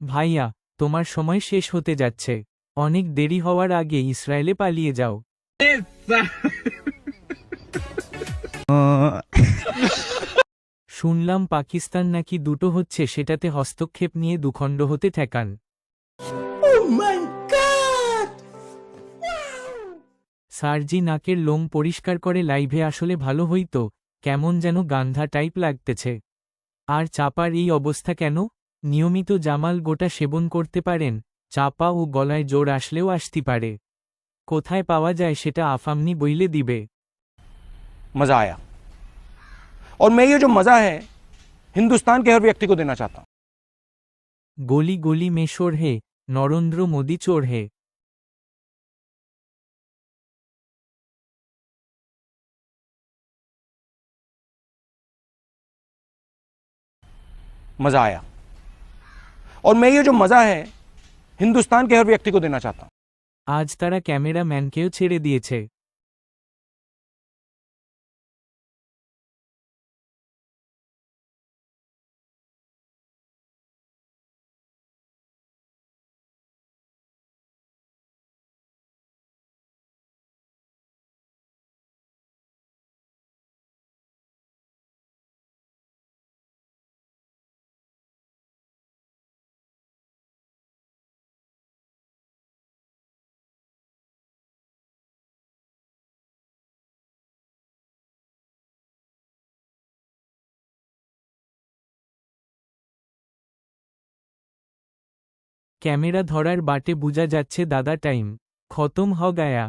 ভাইয়া, তোমার সময় শেষ হতে যাচ্ছে। অনেক দেরি হওয়ার আগে ইসরায়েলে পালিয়ে যাও। শুনলাম পাকিস্তান নাকি দুটো হচ্ছে, সেটাতে হস্তক্ষেপ নিয়ে দুখণ্ড হতে ঠেকান। সার্জি নাকের লোম পরিষ্কার করে লাইভে আসলে ভালো হইতো, কেমন যেন গান্ধা টাইপ লাগতেছে। আর চাপার এই অবস্থা কেন? নিয়মিত জামাল গোটা সেবন করতে পারেন, চাপা ও গলায় জোর আসলেও আসতে পারে। কোথায় পাওয়া যায় সেটা আফামনি বইলে দিবে। मजा आया और मैं ये जो मजा है हिंदुस्तान के हर व्यक्ति को देना चाहता हूं। গলি গলি মে শোর হে, নরেন্দ্র মোদি চোর হে। मजा आया और मैं ये जो मजा है हिंदुस्तान के हर व्यक्ति को देना चाहता हूं। আজ তারা ক্যামেরাম্যানকেও ছেড়ে দিয়েছে। ক্যামেরা ধরার বাটে বুঝা যাচ্ছে দাদা টাইম খতম হ গায়া।